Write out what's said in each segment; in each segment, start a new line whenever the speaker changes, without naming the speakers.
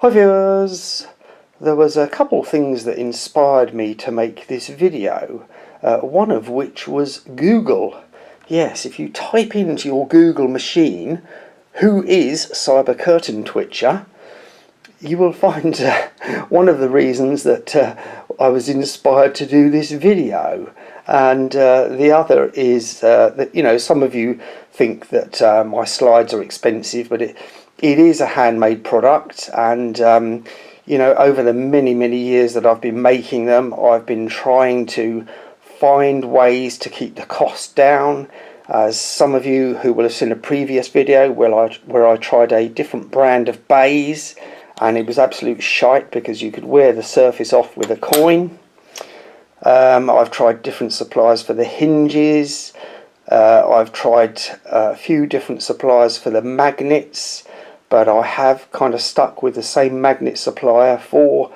Hi viewers! There was a couple of things that inspired me to make this video, one of which was Google. Yes, if you type into your Google machine, "who is Cyber Curtain Twitcher?" you will find one of the reasons that I was inspired to do this video. And the other is that, some of you think that my slides are expensive, but it is a handmade product, and over the many years that I've been making them, I've been trying to find ways to keep the cost down. As some of you who will have seen a previous video where I tried a different brand of baize, and it was absolute shite because you could wear the surface off with a coin. I've tried different suppliers for the hinges. I've tried a few different suppliers for the magnets, but I have kind of stuck with the same magnet supplier for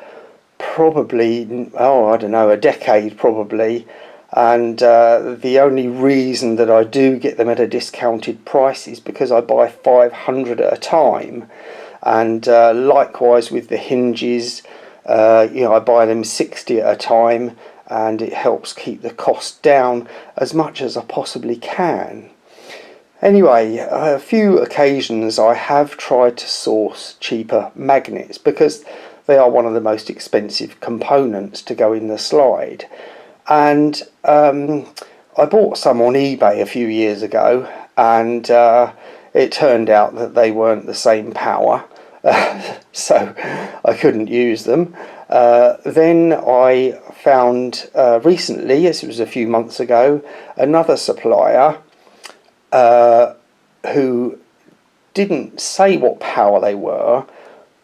probably, I don't know, a decade probably. And the only reason that I do get them at a discounted price is because I buy 500 at a time. And likewise with the hinges, I buy them 60 at a time, and it helps keep the cost down as much as I possibly can. Anyway, a few occasions I have tried to source cheaper magnets because they are one of the most expensive components to go in the slide. And I bought some on eBay a few years ago, and it turned out that they weren't the same power. So I couldn't use them. Then I found recently, as it was a few months ago, another supplier who didn't say what power they were,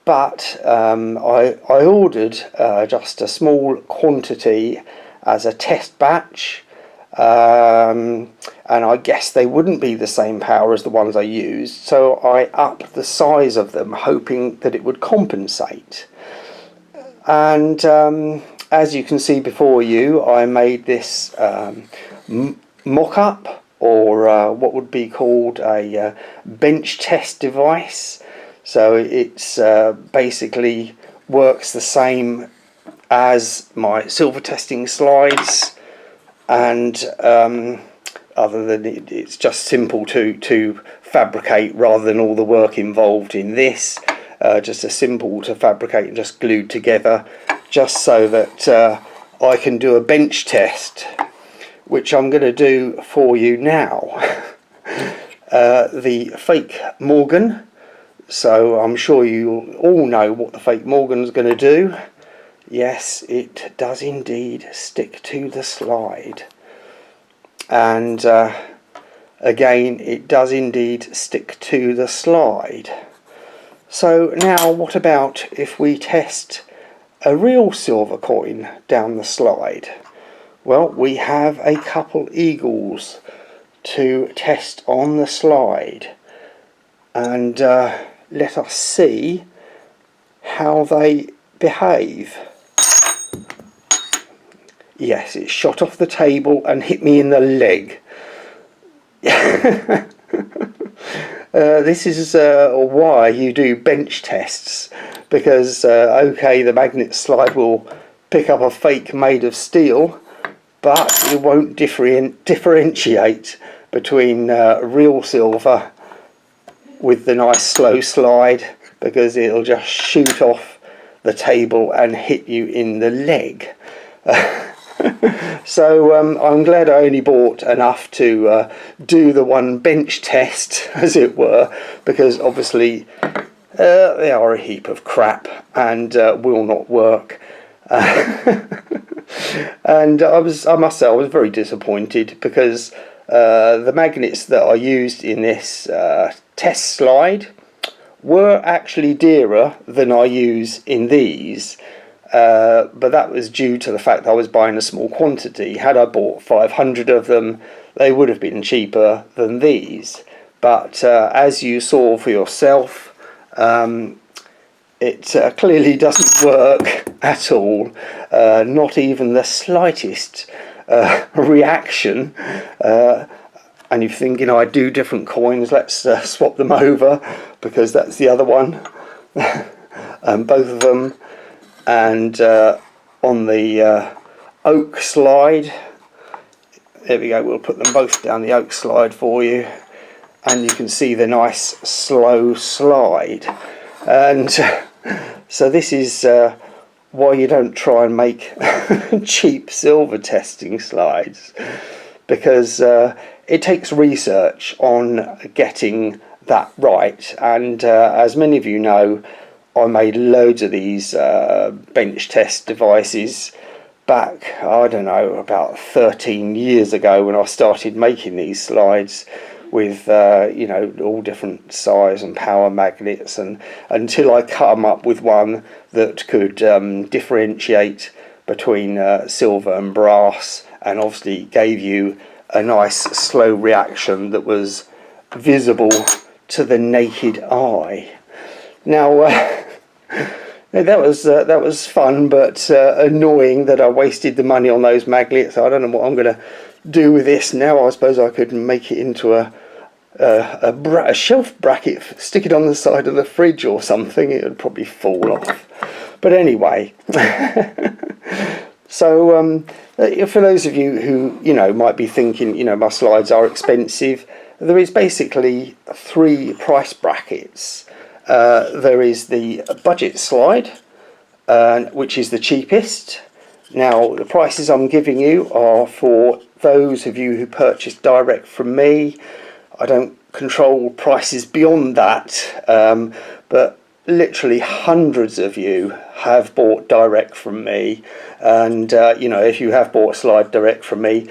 but I ordered just a small quantity as a test batch, and I guess they wouldn't be the same power as the ones I used, so I upped the size of them, hoping that it would compensate. And as you can see before you, I made this mock-up, or what would be called a bench test device. So it's basically works the same as my silver testing slides, and other than it's just simple to fabricate rather than all the work involved in this. Just a simple to fabricate and just glued together, just so that I can do a bench test, which I'm going to do for you now. The fake Morgan. So I'm sure you all know what the fake Morgan's going to do. Yes, it does indeed stick to the slide. And again, it does indeed stick to the slide. So now what about if we test a real silver coin down the slide? Well, we have a couple eagles to test on the slide, and let us see how they behave. Yes, it shot off the table and hit me in the leg. This is why you do bench tests, because okay, the magnet slide will pick up a fake made of steel, but it won't differentiate between real silver with the nice slow slide, because it'll just shoot off the table and hit you in the leg. So I'm glad I only bought enough to do the one bench test, as it were, because obviously they are a heap of crap and will not work. And I must say I was very disappointed, because the magnets that I used in this test slide were actually dearer than I use in these. But that was due to the fact that I was buying a small quantity. Had I bought 500 of them, they would have been cheaper than these. But as you saw for yourself, it clearly doesn't work at all. Not even the slightest reaction. And you're thinking, I do different coins, let's swap them over, because that's the other one. both of them, and on the oak slide, there we go, we'll put them both down the oak slide for you, and you can see the nice slow slide. And so this is why you don't try and make cheap silver testing slides, because it takes research on getting that right. And as many of you know, I made loads of these bench test devices back, I don't know, about 13 years ago when I started making these slides with you know, all different size and power magnets, and until I cut them up with one that could differentiate between silver and brass, and obviously gave you a nice slow reaction that was visible to the naked eye. Now that was fun, but annoying that I wasted the money on those magnets. I don't know what I'm going to do with this now. I suppose I could make it into a shelf bracket, stick it on the side of the fridge or something. It would probably fall off. But anyway, so for those of you who, you know, might be thinking, you know, my slides are expensive, there is basically 3 price brackets. There is the budget slide, which is the cheapest. Now, the prices I'm giving you are for those of you who purchase direct from me. I don't control prices beyond that, but literally hundreds of you have bought direct from me. And you know, if you have bought a slide direct from me,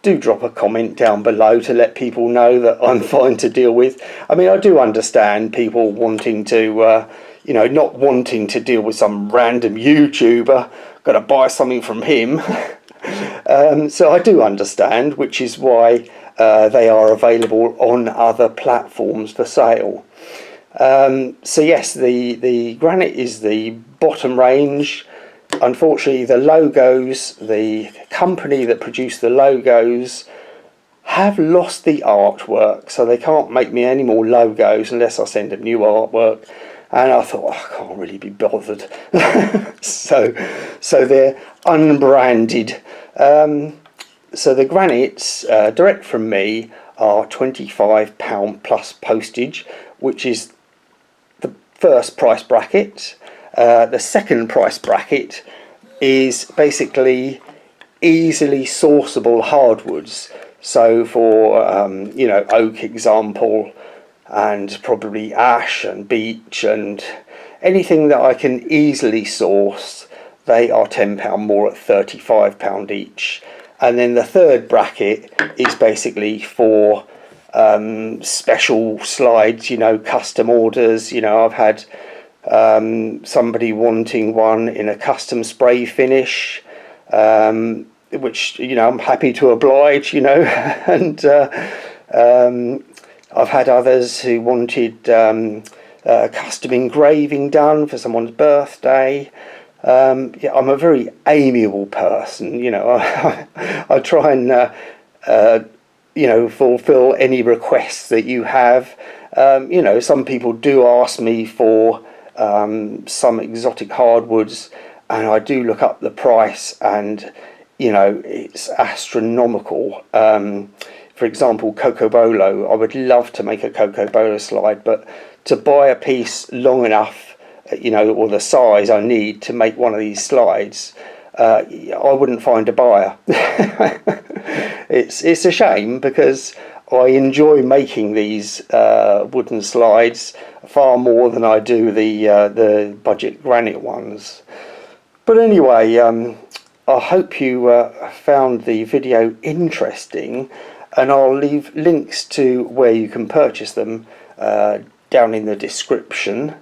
do drop a comment down below to let people know that I'm fine to deal with. I mean, I do understand people wanting to, you know, not wanting to deal with some random YouTuber, got to buy something from him. So I do understand, which is why they are available on other platforms for sale. So yes, the granite is the bottom range. Unfortunately, the logos, the company that produced the logos, have lost the artwork, so they can't make me any more logos unless I send them new artwork. And I thought, oh, I can't really be bothered. so they're unbranded. So the granites direct from me are £25 plus postage, which is the first price bracket. The second price bracket is basically easily sourceable hardwoods. So for you know, oak example, and probably ash and beech and anything that I can easily source, they are £10 more at £35 each. And then the third bracket is basically for special slides, you know, custom orders. You know, I've had somebody wanting one in a custom spray finish, which, you know, I'm happy to oblige, you know. And I've had others who wanted custom engraving done for someone's birthday. Yeah, I'm a very amiable person, you know. I try and you know, fulfill any requests that you have. You know, some people do ask me for some exotic hardwoods, and I do look up the price, and you know, it's astronomical. For example, Cocobolo, I would love to make a Cocobolo slide, but to buy a piece long enough, you know, or the size I need to make one of these slides, I wouldn't find a buyer. It's a shame, because I enjoy making these wooden slides far more than I do the budget granite ones. But anyway, I hope you found the video interesting, and I'll leave links to where you can purchase them down in the description.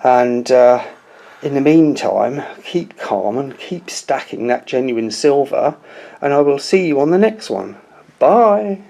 And in the meantime, keep calm and keep stacking that genuine silver, and I will see you on the next one. Bye.